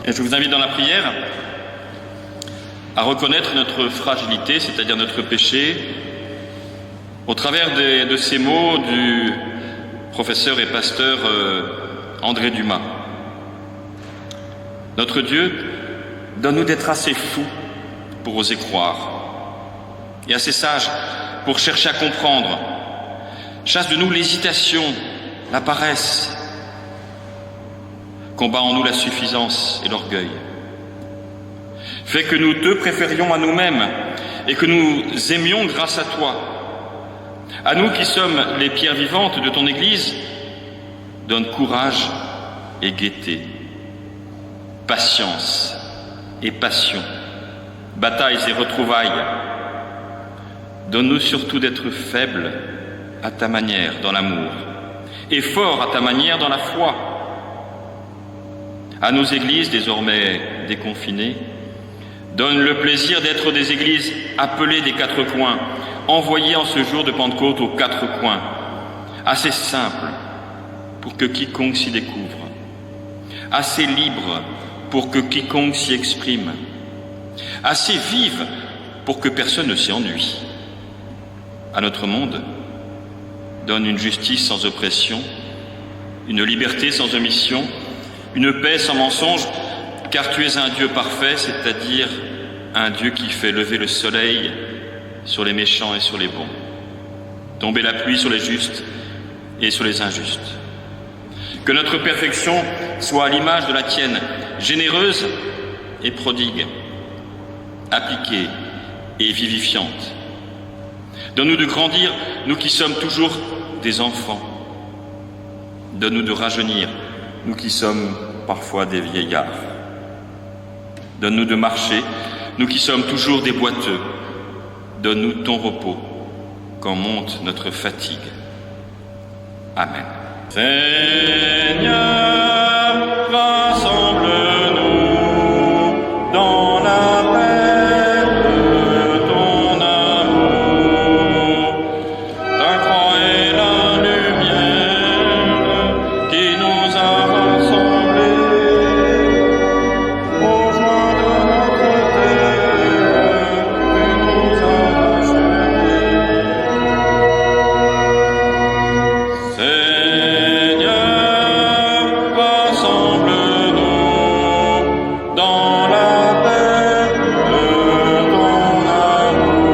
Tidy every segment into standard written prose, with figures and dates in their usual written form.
Et je vous invite dans la prière à reconnaître notre fragilité, c'est-à-dire notre péché, au travers de ces mots du professeur et pasteur André Dumas. Notre Dieu, donne-nous d'être assez fous pour oser croire et assez sages pour chercher à comprendre. Chasse de nous l'hésitation, la paresse. Combat en nous la suffisance et l'orgueil. Fais que nous te préférions à nous-mêmes et que nous aimions grâce à toi. À nous qui sommes les pierres vivantes de ton Église, donne courage et gaieté, patience et passion, batailles et retrouvailles. Donne-nous surtout d'être faibles à ta manière dans l'amour et forts à ta manière dans la foi. À nos églises désormais déconfinées, donne le plaisir d'être des églises appelées des quatre coins, envoyées en ce jour de Pentecôte aux quatre coins, assez simples pour que quiconque s'y découvre, assez libres pour que quiconque s'y exprime, assez vives pour que personne ne s'y ennuie. À notre monde, donne une justice sans oppression, une liberté sans omission, une paix sans mensonge, car tu es un Dieu parfait, c'est-à-dire un Dieu qui fait lever le soleil sur les méchants et sur les bons, tomber la pluie sur les justes et sur les injustes. Que notre perfection soit à l'image de la tienne, généreuse et prodigue, appliquée et vivifiante. Donne-nous de grandir, nous qui sommes toujours des enfants. Donne-nous de rajeunir, nous qui sommes parfois des vieillards. Donne-nous de marcher, nous qui sommes toujours des boiteux. Donne-nous ton repos quand monte notre fatigue. Amen. Seigneur, rassemble-nous dans la paix de ton amour. Ta croix est la lumière qui nous a rassemblés aux joies de notre terre qui nous a rachetés. Seigneur, rassemble-nous dans la paix de ton amour.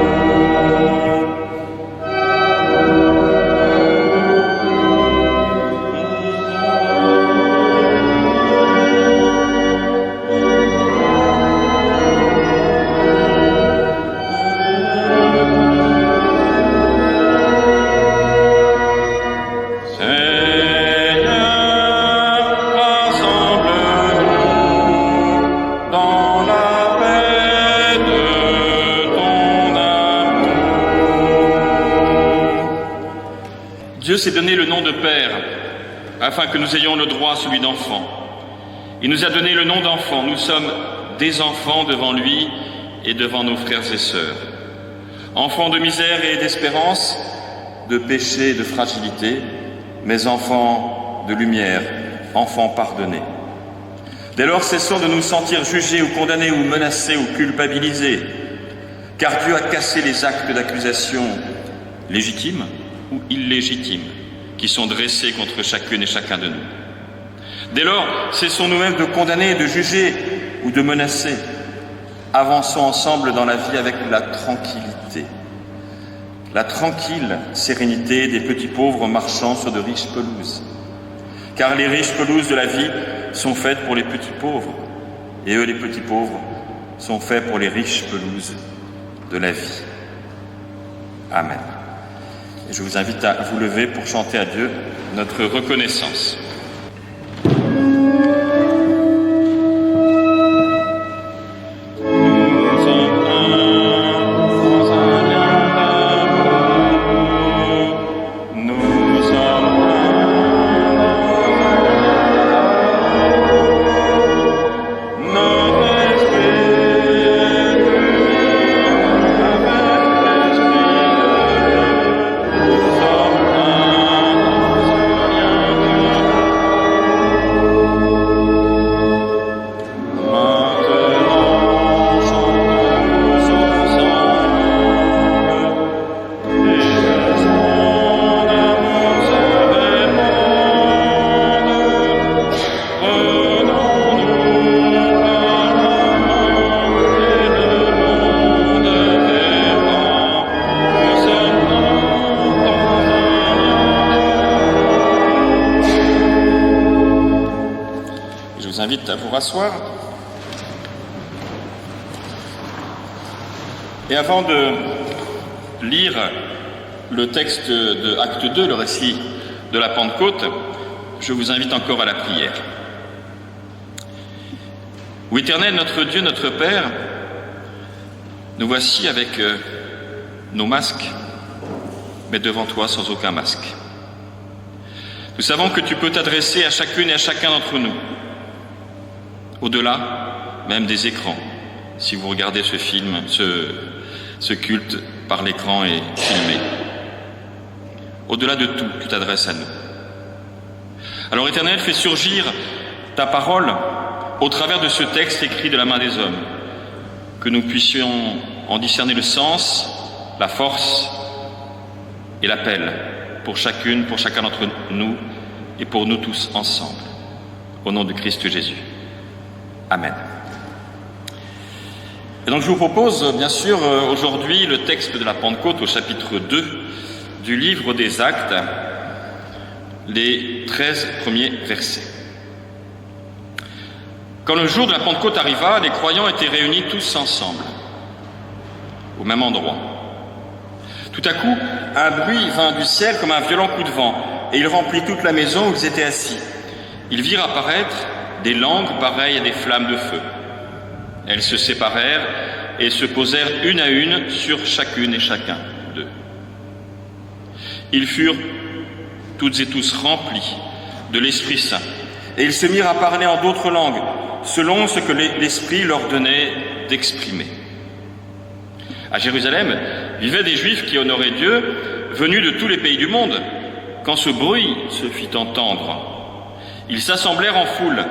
Seigneur, rassemble-nous dans la paix de ton amour. Dieu s'est donné le nom de Père afin que nous ayons le droit à celui d'enfant. Il nous a donné le nom d'enfant. Nous sommes des enfants devant lui et devant nos frères et sœurs. Enfants de misère et d'espérance, de péché et de fragilité, mais enfants de lumière, enfants pardonnés. Dès lors, cessons de nous sentir jugés ou condamnés ou menacés ou culpabilisés, car Dieu a cassé les actes d'accusation légitimes ou illégitimes qui sont dressés contre chacune et chacun de nous. Dès lors, cessons nous-mêmes de condamner, de juger ou de menacer. Avançons ensemble dans la vie avec la tranquillité. La tranquille sérénité des petits pauvres marchant sur de riches pelouses. Car les riches pelouses de la vie sont faites pour les petits pauvres, et eux, les petits pauvres, sont faits pour les riches pelouses de la vie. Amen. Et je vous invite à vous lever pour chanter à Dieu notre reconnaissance. vous rasseoir. Et avant de lire le texte de Acte 2, le récit de la Pentecôte, je vous invite encore à la prière. Ô Éternel, notre Dieu, notre Père, nous voici avec nos masques, mais devant toi sans aucun masque. Nous savons que tu peux t'adresser à chacune et à chacun d'entre nous, au-delà même des écrans, si vous regardez ce film, ce culte par l'écran et filmé. Au-delà de tout, tu t'adresses à nous. Alors Éternel, fais surgir ta parole au travers de ce texte écrit de la main des hommes, que nous puissions en discerner le sens, la force et l'appel pour chacune, pour chacun d'entre nous et pour nous tous ensemble. Au nom de Christ Jésus. Amen. Et donc je vous propose bien sûr aujourd'hui le texte de la Pentecôte au chapitre 2 du livre des Actes, les 13 premiers versets. Quand le jour de la Pentecôte arriva, les croyants étaient réunis tous ensemble, au même endroit. Tout à coup, un bruit vint du ciel comme un violent coup de vent, et il remplit toute la maison où ils étaient assis. Ils virent apparaître des langues pareilles à des flammes de feu. Elles se séparèrent et se posèrent une à une sur chacune et chacun d'eux. Ils furent toutes et tous remplis de l'Esprit Saint, et ils se mirent à parler en d'autres langues, selon ce que l'Esprit leur donnait d'exprimer. À Jérusalem vivaient des Juifs qui honoraient Dieu, venus de tous les pays du monde. Quand ce bruit se fit entendre, ils s'assemblèrent en foule.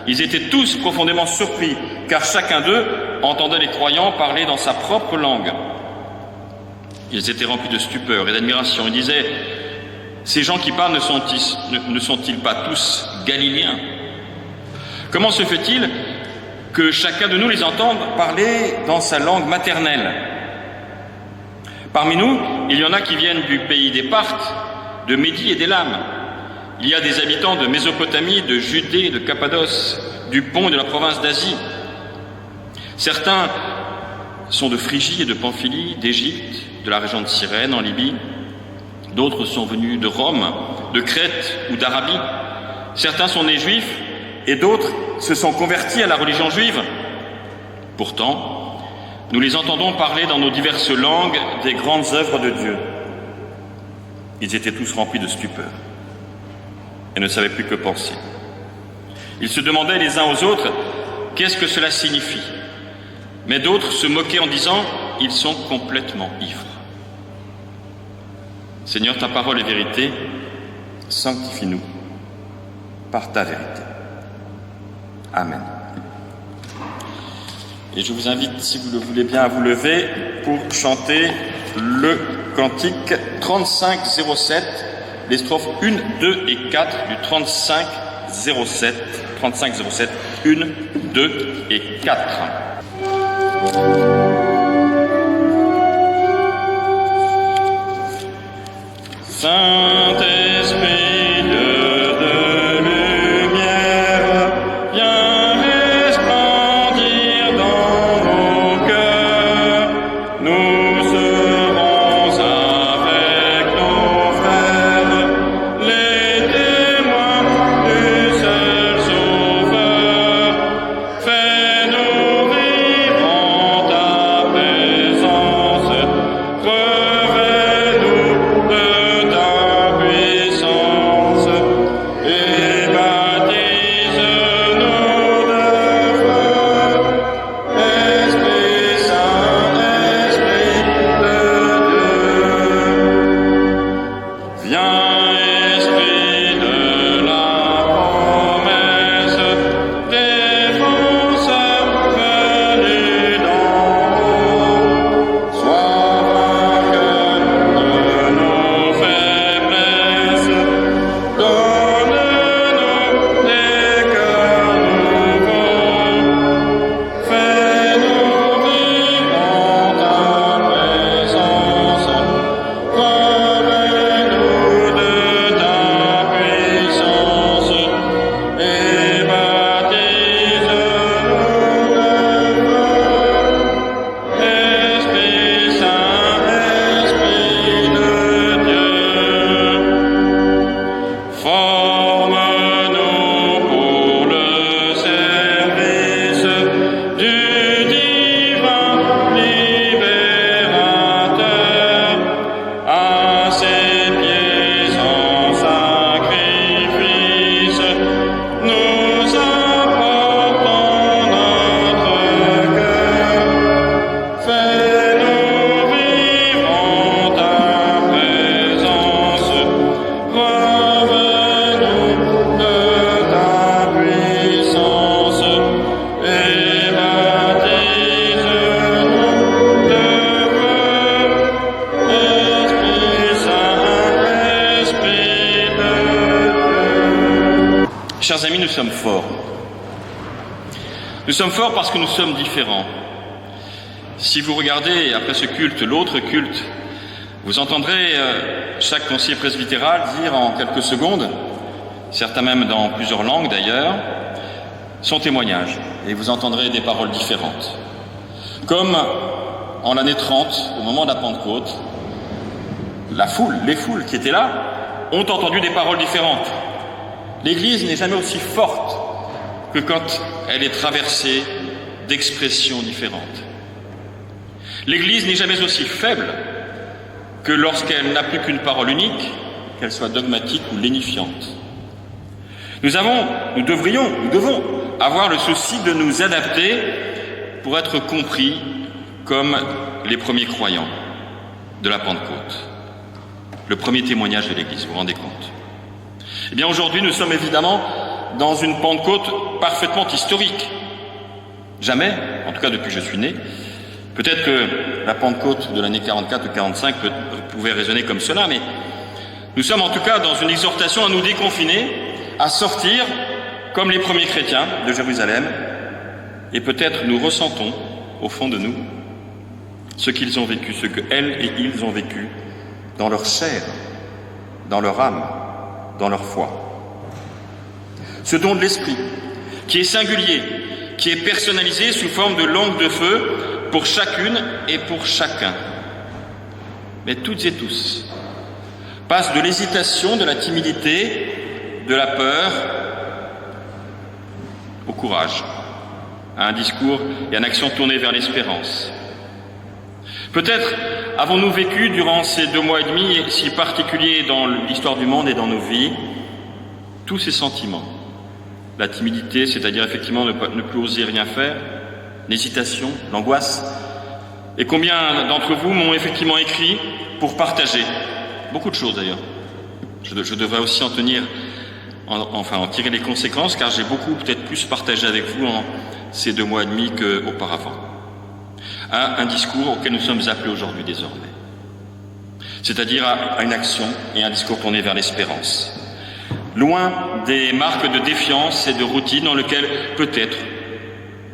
Ils étaient tous profondément surpris, car chacun d'eux entendait les croyants parler dans sa propre langue. Ils étaient remplis de stupeur et d'admiration. Ils disaient: ces gens qui parlent ne sont-ils pas tous galiléens? Comment se fait-il que chacun de nous les entende parler dans sa langue maternelle? Parmi nous, il y en a qui viennent du pays des Parthes, de Médie et d'Élam. Il y a des habitants de Mésopotamie, de Judée, de Cappadoce, du Pont et de la province d'Asie. Certains sont de Phrygie et de Pamphylie, d'Égypte, de la région de Cyrène, en Libye. D'autres sont venus de Rome, de Crète ou d'Arabie. Certains sont nés juifs et d'autres se sont convertis à la religion juive. Pourtant, nous les entendons parler dans nos diverses langues des grandes œuvres de Dieu. Ils étaient tous remplis de stupeur et ne savaient plus que penser. Ils se demandaient les uns aux autres qu'est-ce que cela signifie. Mais d'autres se moquaient en disant: ils sont complètement ivres. Seigneur, ta parole est vérité, sanctifie-nous par ta vérité. Amen. Et je vous invite, si vous le voulez bien, à vous lever pour chanter le cantique 3507, les strophes 1, 2 et 4 du 3507, 1, 2 et 4. Saint-Esprit, Dieu de lumière, viens resplendir dans nos cœurs. Nous serons avec nos frères, les témoins du seul Sauveur. Fais-nous vivre en ta présence, revêt-nous de ta puissance. sommes forts? Nous sommes forts parce que nous sommes différents. Si vous regardez après ce culte, l'autre culte, vous entendrez chaque conseiller presbytéral dire en quelques secondes, certains même dans plusieurs langues d'ailleurs, son témoignage. Et vous entendrez des paroles différentes. Comme en l'année 30, au moment de la Pentecôte, les foules qui étaient là, ont entendu des paroles différentes. L'Église n'est jamais aussi forte que quand elle est traversée d'expressions différentes. L'Église n'est jamais aussi faible que lorsqu'elle n'a plus qu'une parole unique, qu'elle soit dogmatique ou lénifiante. Nous devons avoir le souci de nous adapter pour être compris comme les premiers croyants de la Pentecôte. Le premier témoignage de l'Église, vous vous rendez compte? Eh bien, aujourd'hui, nous sommes évidemment dans une Pentecôte parfaitement historique. Jamais, en tout cas depuis que je suis né, peut-être que la Pentecôte de l'année 44 ou 45 pouvait résonner comme cela, mais nous sommes en tout cas dans une exhortation à nous déconfiner, à sortir comme les premiers chrétiens de Jérusalem, et peut-être nous ressentons au fond de nous ce qu'ils ont vécu, ce qu'elles et ils ont vécu dans leur chair, dans leur âme, dans leur foi. Ce don de l'Esprit, qui est singulier, qui est personnalisé sous forme de langue de feu pour chacune et pour chacun. Mais toutes et tous passent de l'hésitation, de la timidité, de la peur, au courage, à un discours et à une action tournée vers l'espérance. Peut-être avons-nous vécu durant ces 2 mois et demi, si particuliers dans l'histoire du monde et dans nos vies, tous ces sentiments. La timidité, c'est-à-dire effectivement ne plus oser rien faire, l'hésitation, l'angoisse. Et combien d'entre vous m'ont effectivement écrit pour partager beaucoup de choses d'ailleurs. Je devrais aussi en tirer les conséquences, car j'ai beaucoup peut-être plus partagé avec vous en ces 2 mois et demi qu'auparavant. Un discours auquel nous sommes appelés aujourd'hui désormais. C'est-à-dire à une action et un discours tourné vers l'espérance. Loin des marques de défiance et de routine dans lesquelles peut-être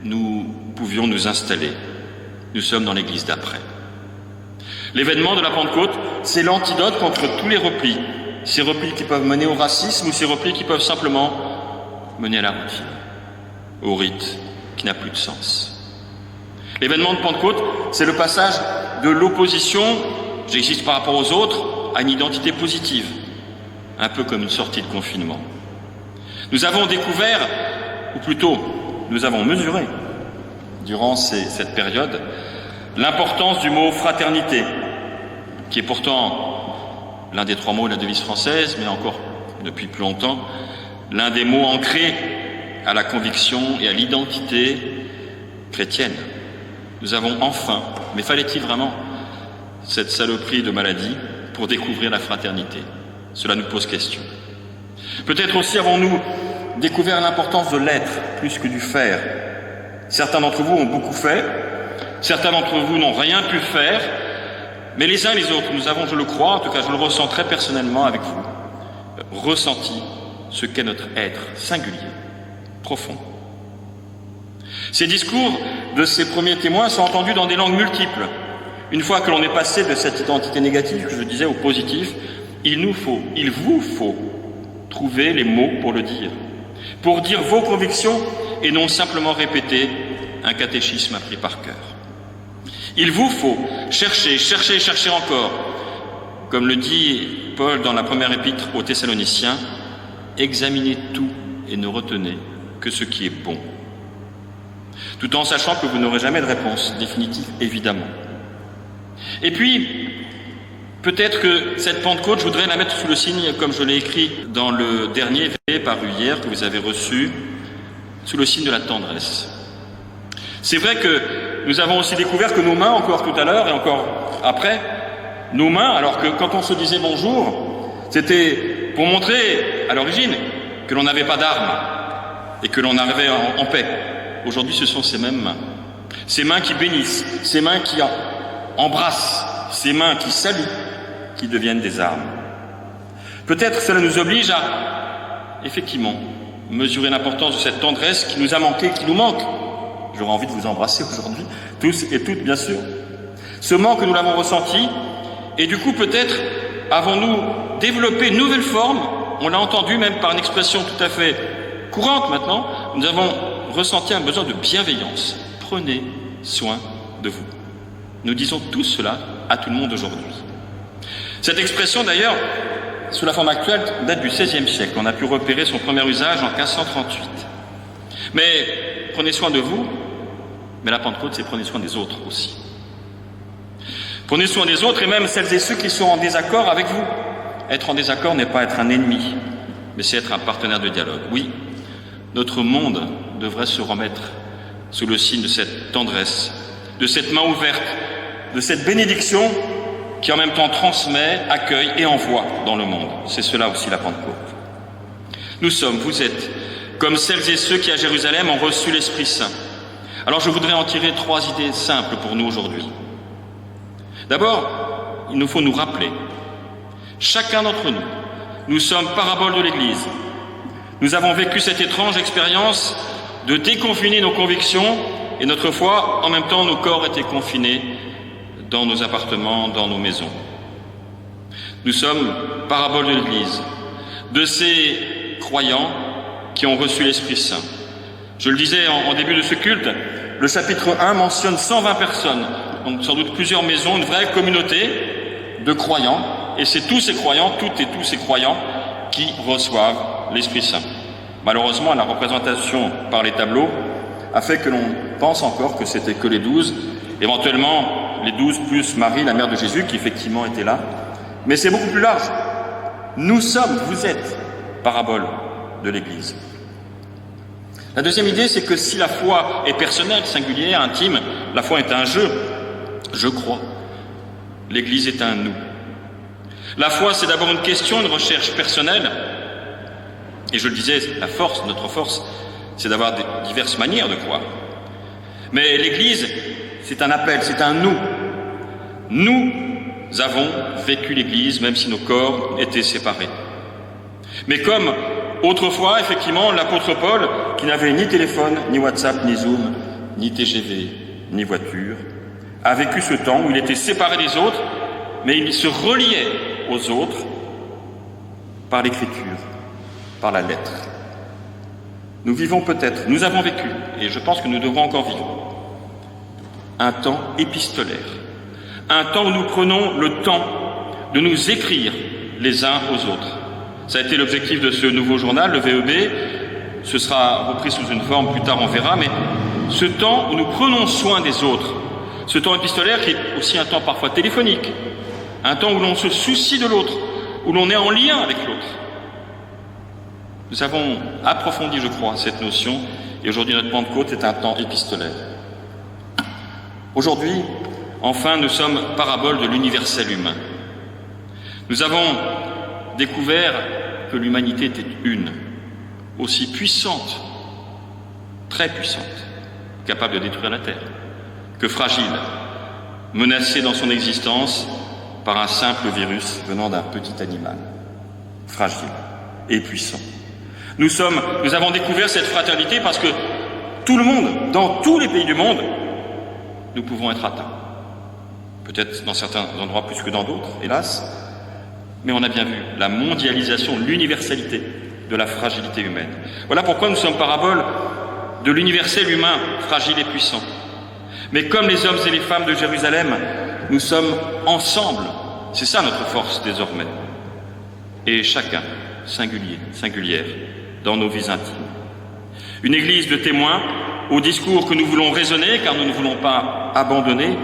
nous pouvions nous installer. Nous sommes dans l'Église d'après. L'événement de la Pentecôte, c'est l'antidote contre tous les replis. Ces replis qui peuvent mener au racisme ou ces replis qui peuvent simplement mener à la routine, au rite qui n'a plus de sens. L'événement de Pentecôte, c'est le passage de l'opposition, j'existe par rapport aux autres, à une identité positive, un peu comme une sortie de confinement. Nous avons découvert, ou plutôt, nous avons mesuré, durant cette période, l'importance du mot fraternité, qui est pourtant l'un des 3 mots de la devise française, mais encore depuis plus longtemps, l'un des mots ancrés à la conviction et à l'identité chrétienne. Nous avons enfin, mais fallait-il vraiment cette saloperie de maladie pour découvrir la fraternité? Cela nous pose question. Peut-être aussi avons-nous découvert l'importance de l'être plus que du faire. Certains d'entre vous ont beaucoup fait, certains d'entre vous n'ont rien pu faire, mais les uns et les autres, nous avons, je le crois, en tout cas je le ressens très personnellement avec vous, ressenti ce qu'est notre être singulier, profond. Ces discours de ces premiers témoins sont entendus dans des langues multiples. Une fois que l'on est passé de cette identité négative, que je disais, au positif, il vous faut trouver les mots pour le dire, pour dire vos convictions et non simplement répéter un catéchisme appris par cœur. Il vous faut chercher encore, comme le dit Paul dans la première épître aux Thessaloniciens, examinez tout et ne retenez que ce qui est bon. Tout en sachant que vous n'aurez jamais de réponse définitive, évidemment. Et puis, peut-être que cette Pentecôte, je voudrais la mettre sous le signe, comme je l'ai écrit dans le dernier paru hier, que vous avez reçu, sous le signe de la tendresse. C'est vrai que nous avons aussi découvert que nos mains, encore tout à l'heure et encore après, nos mains, alors que quand on se disait bonjour, c'était pour montrer à l'origine que l'on n'avait pas d'armes et que l'on arrivait en paix. Aujourd'hui, ce sont ces mêmes mains. Ces mains qui bénissent, ces mains qui embrassent, ces mains qui saluent, qui deviennent des armes. Peut-être cela nous oblige à, effectivement, mesurer l'importance de cette tendresse qui nous a manqué, qui nous manque. J'aurais envie de vous embrasser aujourd'hui, tous et toutes bien sûr. Ce manque, nous l'avons ressenti, et du coup peut-être avons-nous développé une nouvelle forme, on l'a entendu même par une expression tout à fait courante maintenant, nous avons ressenti un besoin de bienveillance. Prenez soin de vous. Nous disons tous cela à tout le monde aujourd'hui. Cette expression d'ailleurs, sous la forme actuelle, date du XVIe siècle. On a pu repérer son premier usage en 1538. Mais prenez soin de vous, mais la Pentecôte, c'est prenez soin des autres aussi. Prenez soin des autres et même celles et ceux qui sont en désaccord avec vous. Être en désaccord n'est pas être un ennemi, mais c'est être un partenaire de dialogue. Oui, notre monde devrait se remettre sous le signe de cette tendresse, de cette main ouverte, de cette bénédiction qui en même temps transmet, accueille et envoie dans le monde. C'est cela aussi la Pentecôte. Nous sommes, vous êtes, comme celles et ceux qui à Jérusalem ont reçu l'Esprit Saint. Alors je voudrais en tirer 3 idées simples pour nous aujourd'hui. D'abord, il nous faut nous rappeler, chacun d'entre nous, nous sommes paraboles de l'Église. Nous avons vécu cette étrange expérience de déconfiner nos convictions et notre foi, en même temps nos corps étaient confinés dans nos appartements, dans nos maisons. Nous sommes paraboles de l'Église, de ces croyants qui ont reçu l'Esprit Saint. Je le disais en début de ce culte, le chapitre 1 mentionne 120 personnes, donc sans doute plusieurs maisons, une vraie communauté de croyants, et c'est tous ces croyants, toutes et tous ces croyants qui reçoivent l'Esprit Saint. Malheureusement, la représentation par les tableaux a fait que l'on pense encore que c'était que les 12, éventuellement les 12 plus Marie, la mère de Jésus, qui effectivement était là. Mais c'est beaucoup plus large. Nous sommes, vous êtes, parabole de l'Église. La deuxième idée, c'est que si la foi est personnelle, singulière, intime, la foi est un jeu. Je crois. L'Église est un nous. La foi, c'est d'abord une question, une recherche personnelle. Et je le disais, la force, notre force, c'est d'avoir diverses manières de croire. Mais l'Église, c'est un appel, c'est un nous. Nous avons vécu l'Église, même si nos corps étaient séparés. Mais comme autrefois, effectivement, l'apôtre Paul, qui n'avait ni téléphone, ni WhatsApp, ni Zoom, ni TGV, ni voiture, a vécu ce temps où il était séparé des autres, mais il se reliait aux autres par l'écriture, par la lettre. Nous vivons peut-être, nous avons vécu, et je pense que nous devrons encore vivre, un temps épistolaire, un temps où nous prenons le temps de nous écrire les uns aux autres. Ça a été l'objectif de ce nouveau journal, le VEB. Ce sera repris sous une forme, plus tard on verra, mais ce temps où nous prenons soin des autres, ce temps épistolaire qui est aussi un temps parfois téléphonique, un temps où l'on se soucie de l'autre, où l'on est en lien avec l'autre. Nous avons approfondi, je crois, cette notion, et aujourd'hui notre Pentecôte est un temps épistolaire. Aujourd'hui, enfin, nous sommes paraboles de l'universel humain. Nous avons découvert que l'humanité était une, aussi puissante, très puissante, capable de détruire la terre, que fragile, menacée dans son existence par un simple virus venant d'un petit animal, fragile et puissant. Nous avons découvert cette fraternité parce que tout le monde, dans tous les pays du monde, nous pouvons être atteints. Peut-être dans certains endroits plus que dans d'autres, hélas, mais on a bien vu la mondialisation, l'universalité de la fragilité humaine. Voilà pourquoi nous sommes paraboles de l'universel humain, fragile et puissant. Mais comme les hommes et les femmes de Jérusalem, nous sommes ensemble. C'est ça notre force désormais. Et chacun, singulière, dans nos vies intimes. Une église de témoins au discours que nous voulons raisonner, car nous ne voulons pas abandonner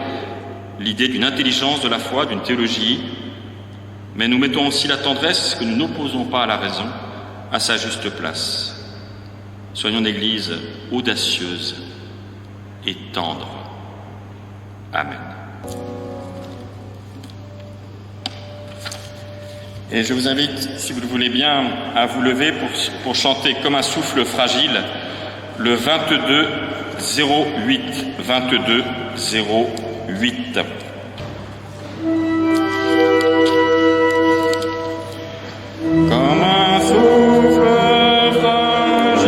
l'idée d'une intelligence de la foi, d'une théologie, mais nous mettons aussi la tendresse que nous n'opposons pas à la raison à sa juste place. Soyons une église audacieuse et tendre. Amen. Et je vous invite, si vous le voulez bien, à vous lever pour chanter comme un souffle fragile le 22-08. 22-08. Comme un souffle fragile.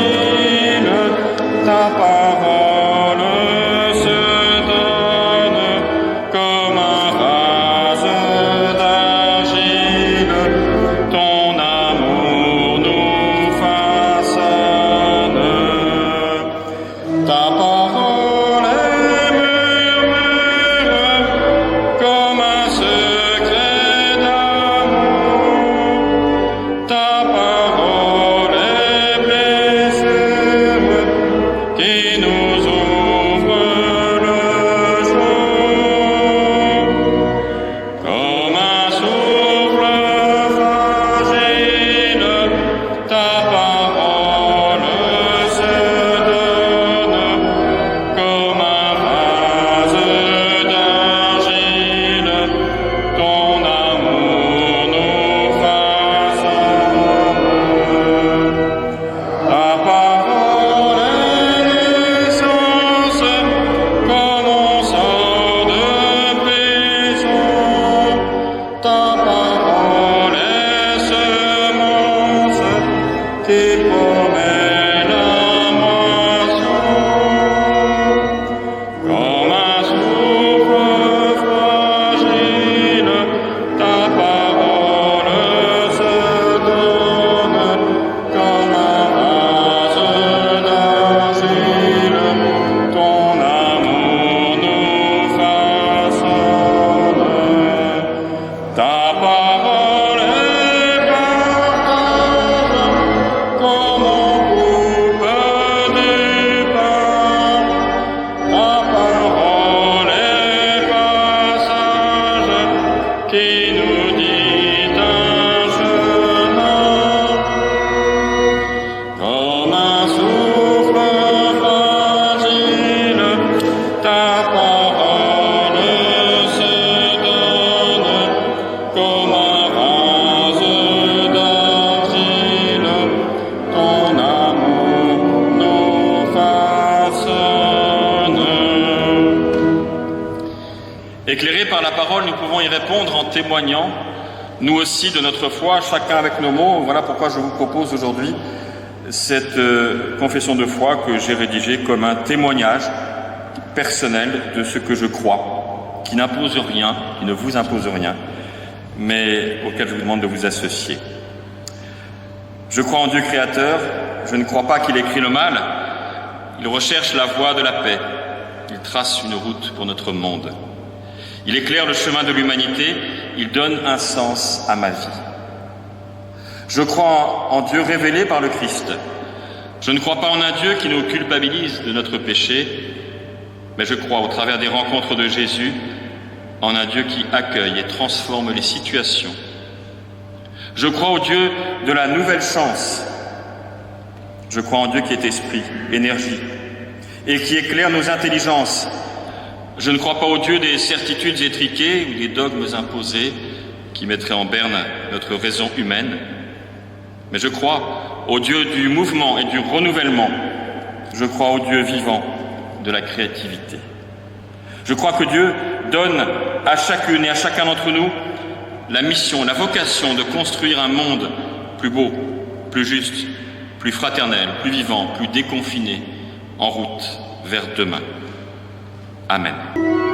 Éclairés par la parole, nous pouvons y répondre en témoignant, nous aussi, de notre foi, chacun avec nos mots. Voilà pourquoi je vous propose aujourd'hui cette confession de foi que j'ai rédigée comme un témoignage personnel de ce que je crois, qui n'impose rien, qui ne vous impose rien, mais auquel je vous demande de vous associer. Je crois en Dieu créateur, je ne crois pas qu'il ait créé le mal, il recherche la voie de la paix, il trace une route pour notre monde. Il éclaire le chemin de l'humanité, il donne un sens à ma vie. Je crois en Dieu révélé par le Christ. Je ne crois pas en un Dieu qui nous culpabilise de notre péché, mais je crois, au travers des rencontres de Jésus, en un Dieu qui accueille et transforme les situations. Je crois au Dieu de la nouvelle chance. Je crois en Dieu qui est esprit, énergie, et qui éclaire nos intelligences. Je ne crois pas au Dieu des certitudes étriquées ou des dogmes imposés qui mettraient en berne notre raison humaine, mais je crois au Dieu du mouvement et du renouvellement. Je crois au Dieu vivant de la créativité. Je crois que Dieu donne à chacune et à chacun d'entre nous la mission, la vocation de construire un monde plus beau, plus juste, plus fraternel, plus vivant, plus déconfiné, en route vers demain. Amen.